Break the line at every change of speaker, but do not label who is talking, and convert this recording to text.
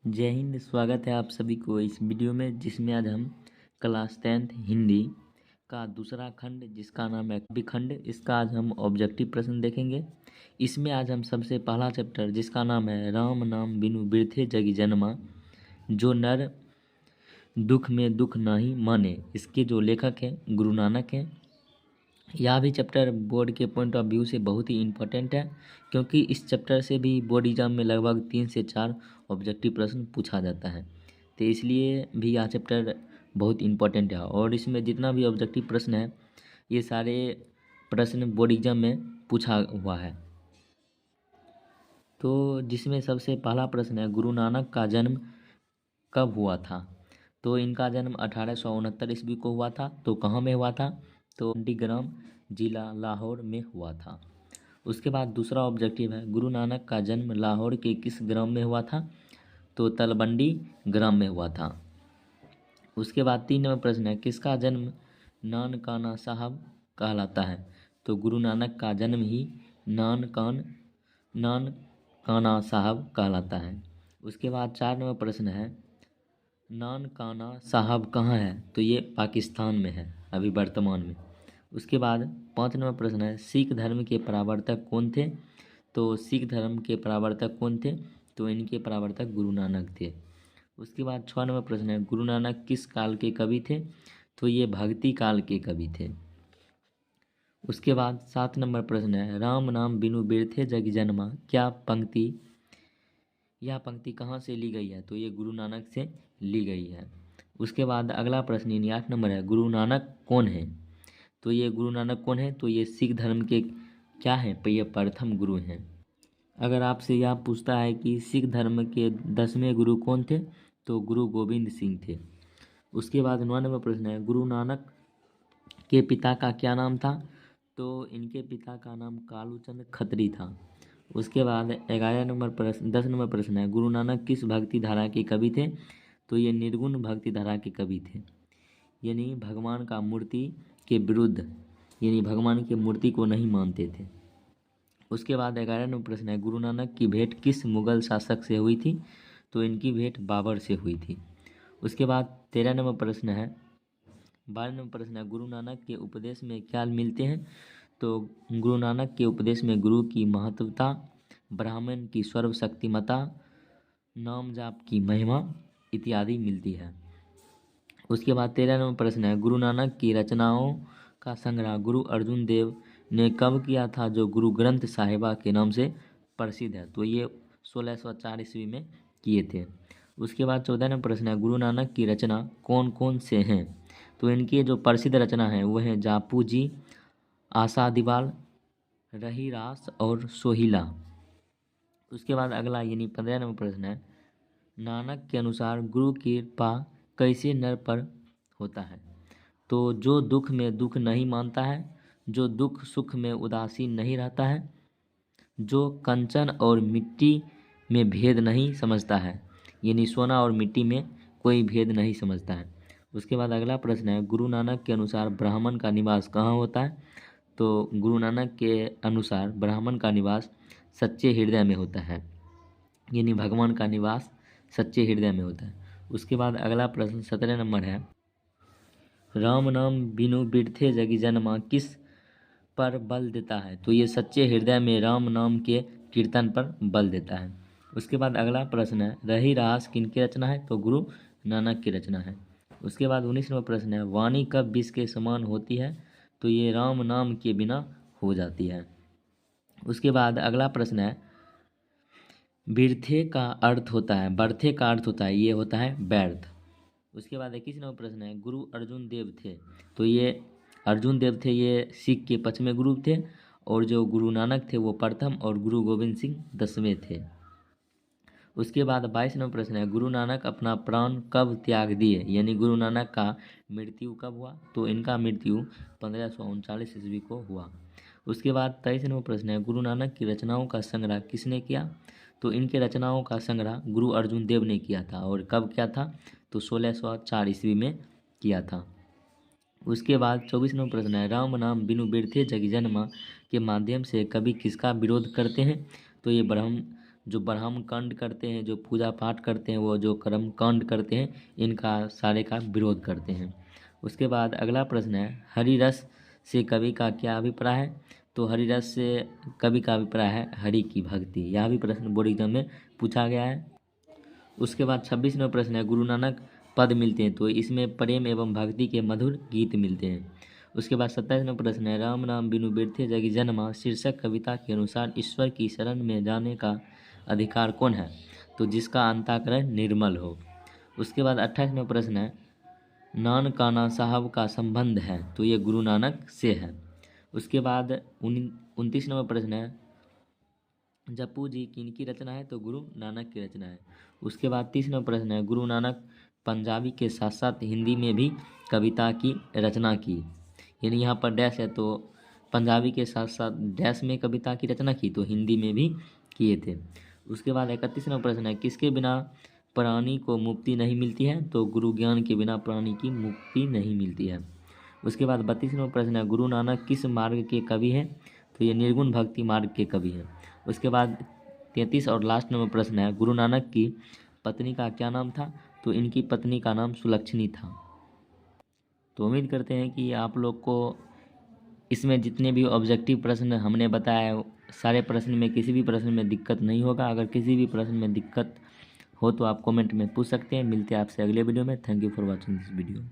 जय हिंद। स्वागत है आप सभी को इस वीडियो में, जिसमें आज हम क्लास 10th हिंदी का दूसरा खंड जिसका नाम है विखंड, इसका आज हम ऑब्जेक्टिव प्रश्न देखेंगे। इसमें आज हम सबसे पहला चैप्टर जिसका नाम है राम नाम बिनु बिरथे जगी जन्मा, जो नर दुख में दुख नहीं माने, इसके जो लेखक हैं गुरु नानक हैं। यह भी चैप्टर बोर्ड के पॉइंट ऑफ व्यू से बहुत ही इम्पोर्टेंट है, क्योंकि इस चैप्टर से भी बोर्ड एग्जाम में लगभग 3 से 4 ऑब्जेक्टिव प्रश्न पूछा जाता है। तो इसलिए भी यह चैप्टर बहुत इम्पोर्टेंट है, और इसमें जितना भी ऑब्जेक्टिव प्रश्न है ये सारे प्रश्न बोर्ड एग्जाम में पूछा हुआ है। तो जिसमें सबसे पहला प्रश्न है, गुरु नानक का जन्म कब हुआ था? तो इनका जन्म 1869 ईस्वी को हुआ था। तो कहाँ में हुआ था? तो नंदीग्राम जिला लाहौर में हुआ था। उसके बाद दूसरा ऑब्जेक्टिव है, गुरु नानक का जन्म लाहौर के किस ग्राम में हुआ था? तो तलवंडी ग्राम में हुआ था। उसके बाद 3 नंबर प्रश्न है, किसका जन्म नानकाना साहब कहलाता है? तो गुरु नानक का जन्म ही नानकाना साहब कहलाता है। उसके बाद 4 नंबर प्रश्न है, नानकाना साहब कहाँ है? तो ये पाकिस्तान में है अभी वर्तमान में। उसके बाद 5 नंबर प्रश्न है, सिख धर्म के प्रवर्तक कौन थे? तो सिख धर्म के प्रवर्तक कौन थे? तो इनके प्रवर्तक गुरु नानक थे। उसके बाद 6 नंबर प्रश्न है, गुरु नानक किस काल के कवि थे? तो ये भक्ति काल के कवि थे। उसके बाद 7 नंबर प्रश्न है, राम नाम बिनु बिरथे जग जन्मा, यह पंक्ति कहाँ से ली गई है? तो ये गुरु नानक से ली गई है। उसके बाद अगला प्रश्न यानी 8 नंबर है, गुरु नानक कौन है? तो ये गुरु नानक कौन है? तो ये सिख धर्म के क्या हैं? तो ये प्रथम गुरु हैं। अगर आपसे यह पूछता है कि सिख धर्म के 10वें गुरु कौन थे? तो गुरु गोविंद सिंह थे। उसके बाद 9 नंबर प्रश्न है, गुरु नानक के पिता का क्या नाम था? तो इनके पिता का नाम कालूचंद खत्री था। उसके बाद 10 नंबर प्रश्न है, गुरु नानक किस भक्ति धारा के कवि थे? तो ये निर्गुण भक्ति धारा के कवि थे, यानी भगवान का मूर्ति के विरुद्ध, यानी भगवान की मूर्ति को नहीं मानते थे। उसके बाद 11 नंबर प्रश्न है, गुरु नानक की भेंट किस मुगल शासक से हुई थी? तो इनकी भेंट बाबर से हुई थी। उसके बाद 13 नंबर प्रश्न है, 12 नंबर प्रश्न है, गुरु नानक के उपदेश में क्या मिलते हैं? तो गुरु नानक के उपदेश में गुरु की महत्वता, ब्राह्मण की सर्वशक्तिमता, नाम जाप की महिमा इत्यादि मिलती है। उसके बाद 13 नंबर प्रश्न है, गुरु नानक की रचनाओं का संग्रह गुरु अर्जुन देव ने कब किया था, जो गुरु ग्रंथ साहिबा के नाम से प्रसिद्ध है? तो ये 1604 ईस्वी में किए थे। उसके बाद 14 नंबर प्रश्न है, गुरु नानक की रचना कौन कौन से हैं? तो इनकी जो प्रसिद्ध रचना है वो है जापू जी, आशा दीवाल, रही रास और सोहिला। उसके बाद अगला यानी 15 नंबर प्रश्न है, नानक के अनुसार गुरु की कृपा कैसे नर पर होता है? तो जो दुख में दुख नहीं मानता है, जो दुख सुख में उदासीन नहीं रहता है, जो कंचन और मिट्टी में भेद नहीं समझता है, यानी सोना और मिट्टी में कोई भेद नहीं समझता है। उसके बाद अगला प्रश्न है, गुरु नानक के अनुसार ब्राह्मण का निवास कहाँ होता है? तो गुरु नानक के अनुसार ब्राह्मण का निवास सच्चे हृदय में होता है, यानी भगवान का निवास सच्चे हृदय में होता है। उसके बाद अगला प्रश्न 17 नंबर है, राम नाम बिनु बिरथे जगी जन्मा किस पर बल देता है? तो ये सच्चे हृदय में राम नाम के कीर्तन पर बल देता है। उसके बाद अगला प्रश्न है, रही रास किनकी रचना है? तो गुरु नानक की रचना है। उसके बाद 19 नंबर प्रश्न है, वाणी कब विष के समान होती है? तो ये राम नाम के बिना हो जाती है। उसके बाद अगला प्रश्न है, बिरथे का अर्थ होता है, बर्थे का अर्थ होता है, ये होता है व्यर्थ। उसके बाद 21 नंबर प्रश्न है, गुरु अर्जुन देव थे? तो ये अर्जुन देव थे, ये सिख के 5वें गुरु थे, और जो गुरु नानक थे वो प्रथम, और गुरु गोविंद सिंह 10वें थे। उसके बाद 22 नंबर प्रश्न है, गुरु नानक अपना प्राण कब त्याग दिए? यानी गुरु नानक का मृत्यु कब हुआ? तो इनका मृत्यु 1539 ईस्वी को हुआ। उसके बाद 23 नंबर प्रश्न है, गुरु नानक की रचनाओं का संग्रह किसने किया? तो इनके रचनाओं का संग्रह गुरु अर्जुन देव ने किया था, और कब किया था? तो 1604 ईस्वी में किया था। उसके बाद 24 नंबर प्रश्न है, राम नाम बिनु बिरथे जग जन्मा के माध्यम से कवि किसका विरोध करते हैं? तो ये जो ब्राह्म कांड करते हैं, जो पूजा पाठ करते हैं, वो जो कर्म कांड करते हैं, इनका सारे का विरोध करते हैं। उसके बाद अगला प्रश्न है, हरि रस से कवि का क्या अभिप्राय है? तो हरि रस से कवि का अभिप्राय है हरि की भक्ति। यह भी प्रश्न बोर्ड एग्जाम में पूछा गया है। उसके बाद 26वां प्रश्न है, गुरु नानक पद मिलते हैं, तो इसमें प्रेम एवं भक्ति के मधुर गीत मिलते हैं। उसके बाद 27वां प्रश्न है, राम राम बिनु बिरथे जगी जन्मा शीर्षक कविता के अनुसार ईश्वर की शरण में जाने का अधिकार कौन है? तो जिसका अंतःकरण निर्मल हो। उसके बाद 28वां प्रश्न है, नानकाना साहब का संबंध है, तो ये गुरु नानक से है। उसके बाद 29वां प्रश्न है, जप्पू जी किनकी रचना है? तो गुरु नानक की रचना है। उसके बाद 30वां प्रश्न है, गुरु नानक पंजाबी के साथ साथ हिंदी में भी कविता की रचना की, यानी यहाँ पर डैश है, तो पंजाबी के साथ साथ डैश में कविता की रचना की, तो हिंदी में भी किए थे। उसके बाद 31वां प्रश्न है, किसके बिना प्राणी को मुक्ति नहीं मिलती है? तो गुरु ज्ञान के बिना प्राणी की मुक्ति नहीं मिलती है। उसके बाद 32वां प्रश्न है, गुरु नानक किस मार्ग के कवि हैं? तो ये निर्गुण भक्ति मार्ग के कवि हैं। उसके बाद 33 और लास्ट नंबर प्रश्न है, गुरु नानक की पत्नी का क्या नाम था? तो इनकी पत्नी का नाम सुलक्षणी था। तो उम्मीद करते हैं कि आप लोग को इसमें जितने भी ऑब्जेक्टिव प्रश्न हमने बताया, सारे प्रश्न में किसी भी प्रश्न में दिक्कत नहीं होगा। अगर किसी भी प्रश्न में दिक्कत हो तो आप कमेंट में पूछ सकते हैं। मिलते हैं आपसे अगले वीडियो में। Thank you for watching this video.